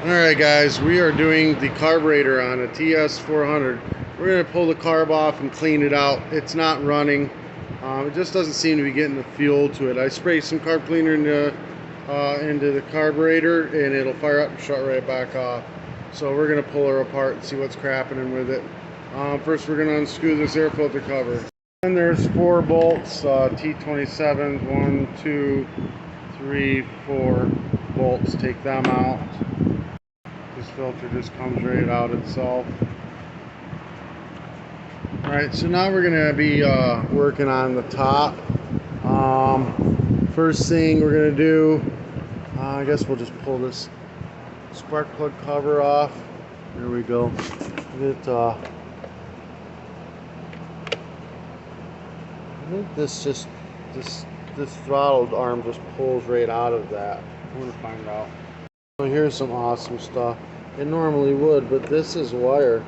Alright guys, we are doing the carburetor on a TS400. We're going to pull the carb off and clean it out. It's not running. It just doesn't seem to be getting the fuel to it. I sprayed some carb cleaner into the carburetor and it'll fire up and shut right back off. So we're going to pull her apart and see what's happening with it. First we're going to unscrew this air filter cover. And there's 4 bolts, T27s, 1, 2, 3, 4 bolts. Take them out. This filter just comes right out itself. Alright, so now we're going to be working on the top. First thing we're going to do, I guess we'll just pull this spark plug cover off. There we go. I think this throttled arm just pulls right out of that. I'm going to find out. So here's some awesome stuff. It normally would, but this is wire.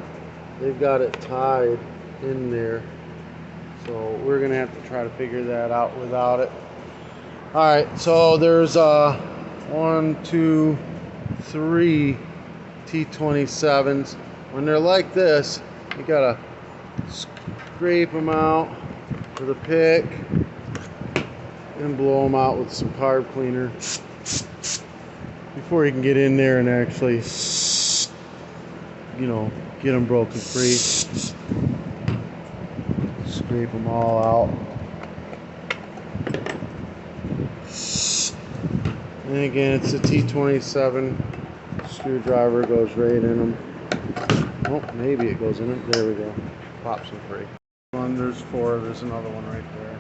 They've got it tied in there. So we're going to have to try to figure that out without it. Alright, so there's 1, 2, 3 T27s. When they're like this, you got to scrape them out with a pick and blow them out with some carb cleaner before you can get in there and actually, get them broken free. Scrape them all out. And again, it's a T27 screwdriver, goes right in them. Oh, maybe it goes in it. There we go. Pops them free. There's 4. There's another one right there.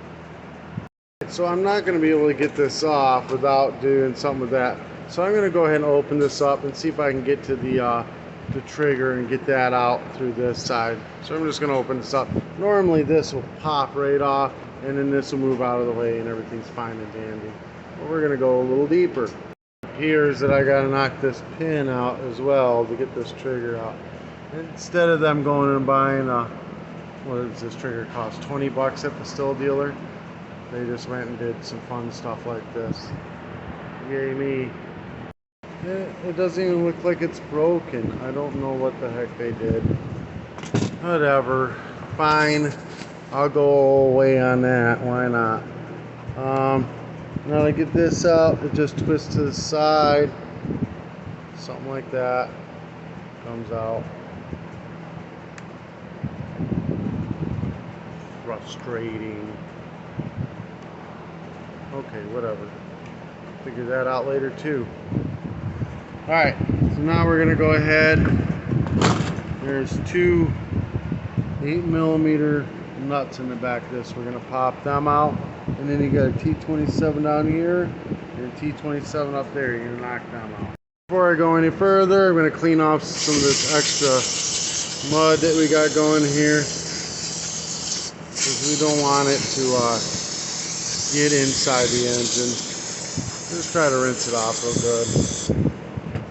So I'm not going to be able to get this off without doing something with that. So I'm going to go ahead and open this up and see if I can get to the trigger and get that out through this side. So I'm just going to open this up. Normally this will pop right off and then this will move out of the way and everything's fine and dandy. But we're going to go a little deeper. It appears that I got to knock this pin out as well to get this trigger out. Instead of them going and buying what does this trigger cost? 20 bucks at the stihl dealer. They just went and did some fun stuff like this. Yay me. It doesn't even look like it's broken. I don't know what the heck they did. Whatever. Fine. I'll go away on that. Why not? Now to get this out, it just twists to the side. Something like that. Comes out. Frustrating. Okay, whatever. Figure that out later too. Alright, so now we're going to go ahead. There's 2 8mm nuts in the back of this. We're going to pop them out. And then you got a T27 down here and a T27 up there. You're going to knock them out. Before I go any further, I'm going to clean off some of this extra mud that we got going here. Because we don't want it to get inside the engine. Just try to rinse it off real good.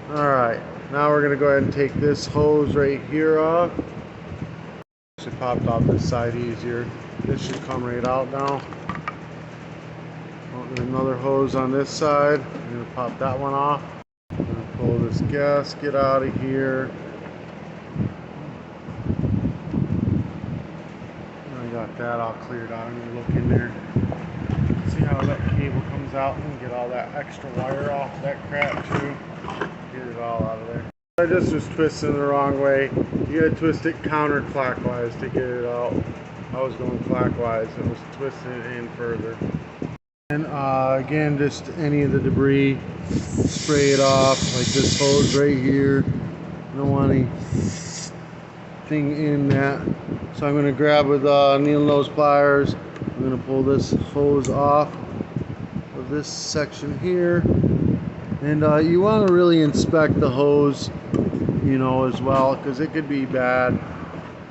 Alright, now we're going to go ahead and take this hose right here off. Should pop off this side easier. This should come right out now. Oh, another hose on this side. I'm going to pop that one off. I'm going to pull this gasket out of here. I got that all cleared out. I'm going to look in there. See how that cable comes out and get all that extra wire off that crap too. Get it all out of there. I just was twisting the wrong way. You gotta twist it counterclockwise to get it out. I was going clockwise. It was twisting it in further. And again, just any of the debris, spray it off like this hose right here. I don't want anything in that. So I'm gonna grab with needle nose pliers. I'm going to pull this hose off of this section here, and you want to really inspect the hose, as well, because it could be bad.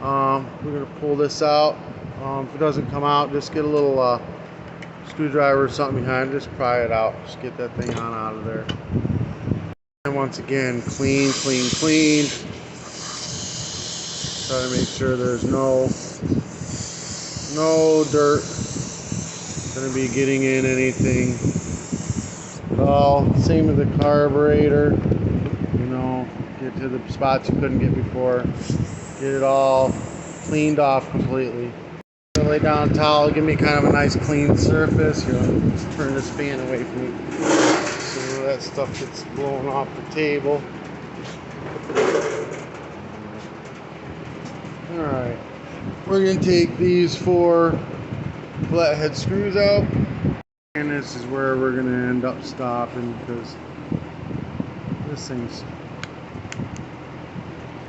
We're going to pull this out. If it doesn't come out, just get a little screwdriver or something behind it, just pry it out, just get that thing on out of there. And once again, clean. Try to make sure there's no dirt going to be getting in anything at all. Same with the carburetor. get to the spots you couldn't get before, get it all cleaned off completely. Lay down a towel, give me kind of a nice clean surface. Here, let me just turn this fan away from me so that stuff gets blown off the table. Alright, we're going to take these 4 flathead screws out, and this is where we're going to end up stopping because this thing's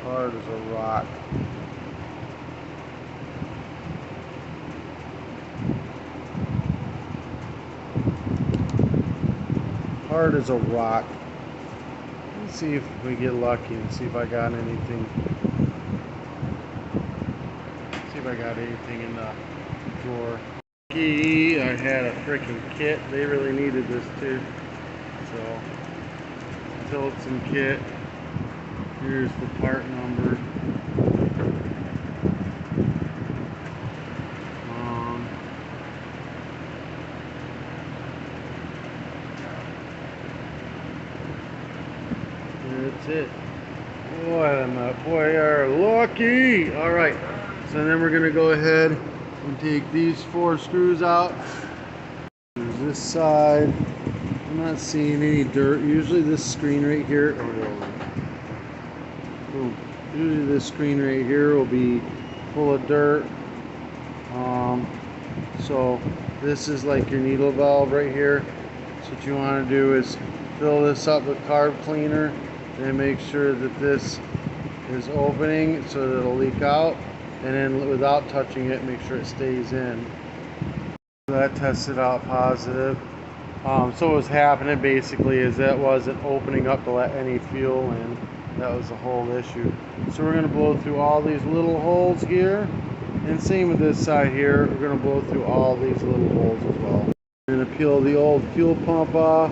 hard as a rock. Hard as a rock. Let's see if we get lucky and see if I got anything. See if I got anything in the drawer. Key, I had a freaking kit. They really needed this too. So, Tillotson kit. Here's the part number. That's it. Boy, are lucky. All right. So then we're gonna go ahead and take these 4 screws out. There's this side. I'm not seeing any dirt. Usually this screen right here. Usually this screen right here will be full of dirt. So this is like your needle valve right here. So what you want to do is fill this up with carb cleaner and make sure that this is opening so that it'll leak out, and then without touching it, make sure it stays in. That tested out positive. So what was happening basically is that wasn't opening up to let any fuel in. That was the whole issue. So we're going to blow through all these little holes here, and same with this side here. We're going to blow through all these little holes as well. We're going to peel the old fuel pump off.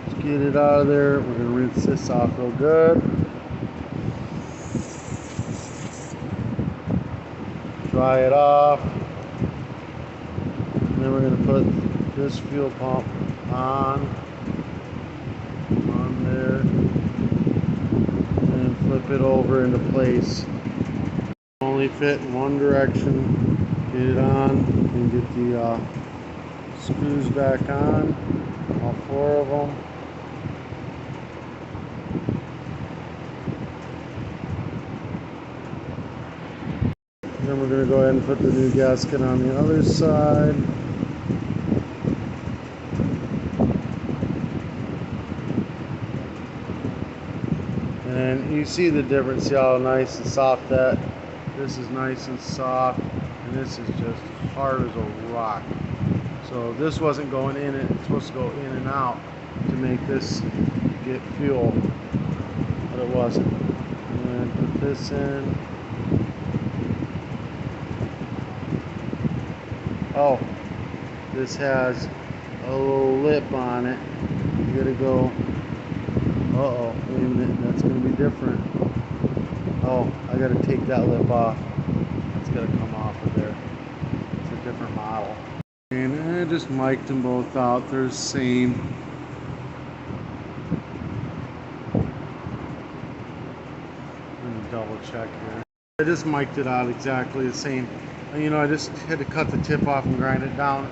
Let's get it out of there. We're going to rinse this off real good. Dry it off. And then we're going to put this fuel pump on there, and flip it over into place. Only fit in one direction. Get it on and get the screws back on, all 4 of them. Then we're going to go ahead and put the new gasket on the other side. And you see the difference, see how nice and soft that. This is nice and soft, and this is just hard as a rock. So this wasn't going in, it's supposed to go in and out to make this get fuel, but it wasn't. And put this in. Oh, this has a little lip on it. You gotta go. Uh-oh, wait a minute, that's gonna be different. Oh, I gotta take that lip off. It's gotta come off of there. It's a different model. And I just mic'd them both out. They're the same. Let me double check here. I just mic'd it out exactly the same. You know, I just had to cut the tip off and grind it down.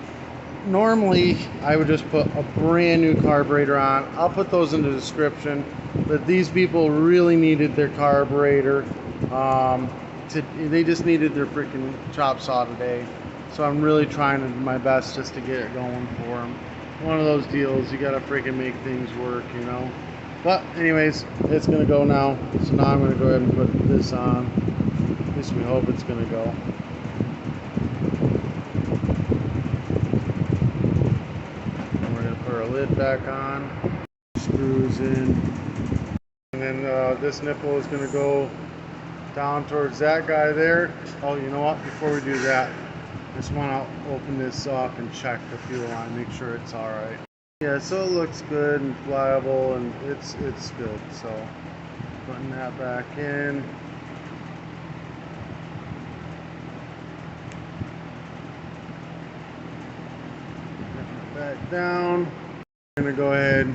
Normally, I would just put a brand new carburetor on. I'll put those in the description. But these people really needed their carburetor. They just needed their freaking chop saw today. So I'm really trying to do my best just to get it going for them. One of those deals, you gotta freaking make things work, you know. But anyways, it's gonna go now. So now I'm gonna go ahead and put this on. At least we hope it's gonna go. Our lid back on, screws in, and then this nipple is going to go down towards that guy there. Oh, you know what, before we do that, I just want to open this up and check the fuel line, make sure it's alright. Yeah, so it looks good and pliable, and it's good. So putting that back in. Back down. I'm gonna go ahead,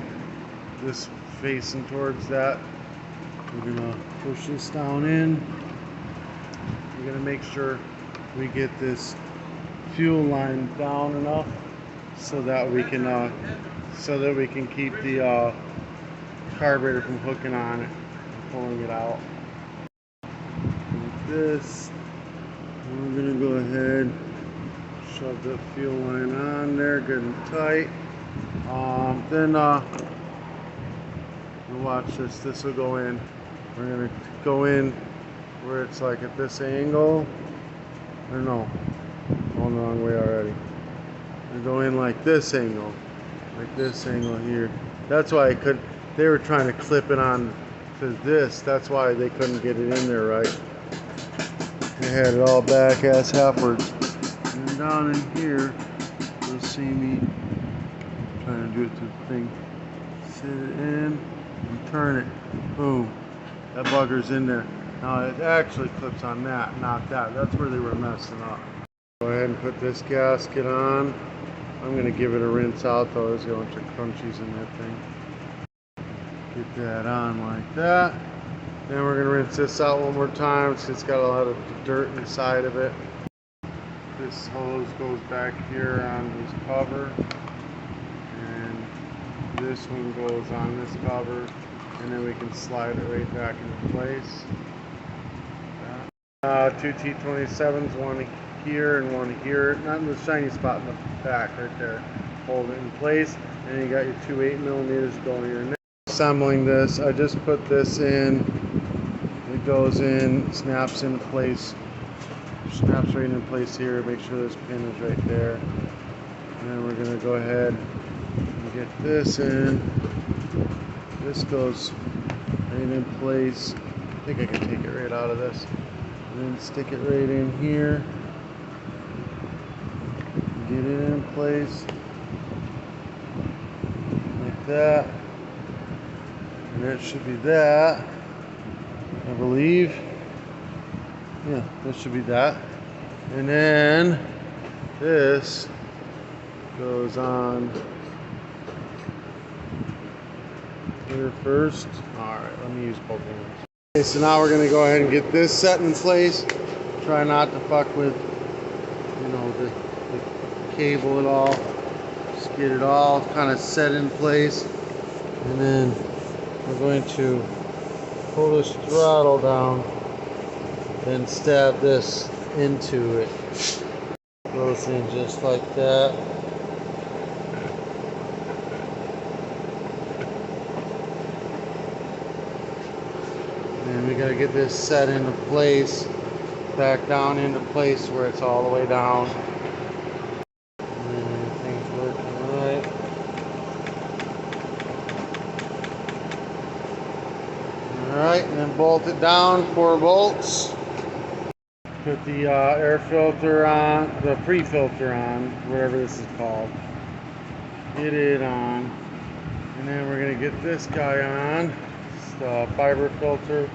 just facing towards that We're gonna push this down in. We're gonna make sure we get this fuel line down enough so that we can keep the carburetor from hooking on it and pulling it out. Like this. We're gonna go ahead, shove the fuel line on there, good and tight. Then watch this. This will go in. We're gonna go in where it's like at this angle. Or no, going the wrong way already. We go in like this angle here. That's why they were trying to clip it on to this. That's why they couldn't get it in there right. They had it all back ass halfwards. And then down in here, you'll see me trying to do it to the thing. Sit it in and turn it. Boom. That bugger's in there. Now it actually clips on that, not that. That's where they were messing up. Go ahead and put this gasket on. I'm going to give it a rinse out though. There's a bunch of crunchies in that thing. Get that on like that. Then we're going to rinse this out one more time because it's got a lot of dirt inside of it. This hose goes back here on this cover. And this one goes on this cover. And then we can slide it right back into place. Two T27s, one here and one here, not in the shiny spot in the back right there. Hold it in place, and you got your two 8mm going here. Now, assembling this, I just put this in. It goes in, snaps in place, snaps right in place here. Make sure this pin is right there. And then we're gonna go ahead and get this in. This goes right in place. I think I can take it right out of this. And then stick it right in here. Get it in place. Like that. And that should be that. I believe. Yeah, that should be that. And then this goes on here first. Alright, let me use both hands. Okay, so now we're going to go ahead and get this set in place. Try not to fuck with, you know, the cable at all. Just get it all kind of set in place. And then we're going to pull this throttle down and stab this into it. Goes in just like that. And we gotta get this set into place, back down into place where it's all the way down. And everything's working right. Alright, and then bolt it down, 4 bolts. Put the air filter on, the pre-filter on, whatever this is called. Get it on. And then we're gonna get this guy on. It's the fiber filter.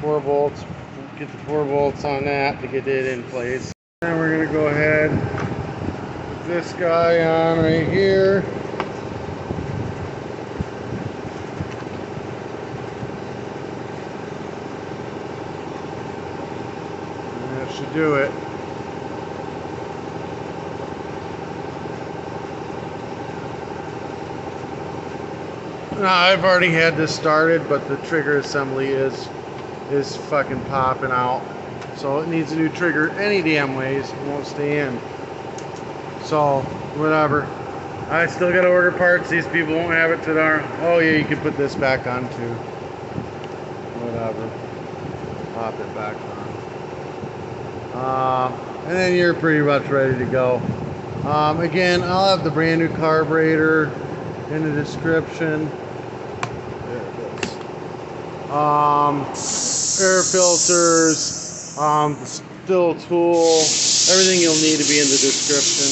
4 bolts. Get the 4 bolts on that to get it in place. And we're gonna go ahead, put this guy on right here. And that should do it. Now I've already had this started, but the trigger assembly is fucking popping out. So it needs a new trigger any damn ways. It won't stay in. So whatever. I still gotta order parts. These people won't have it tomorrow. Oh yeah, you can put this back on too. Whatever. Pop it back on. And then you're pretty much ready to go. Again, I'll have the brand new carburetor in the description. There it is. Air filters, the stihl tool, everything you'll need to be in the description.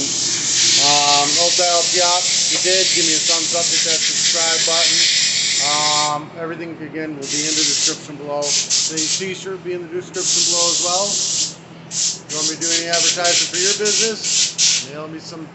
Untitled Chapter, if you did, give me a thumbs up, hit that subscribe button. Everything again will be in the description below. The t-shirt will be in the description below as well. If you want me to do any advertising for your business, mail me some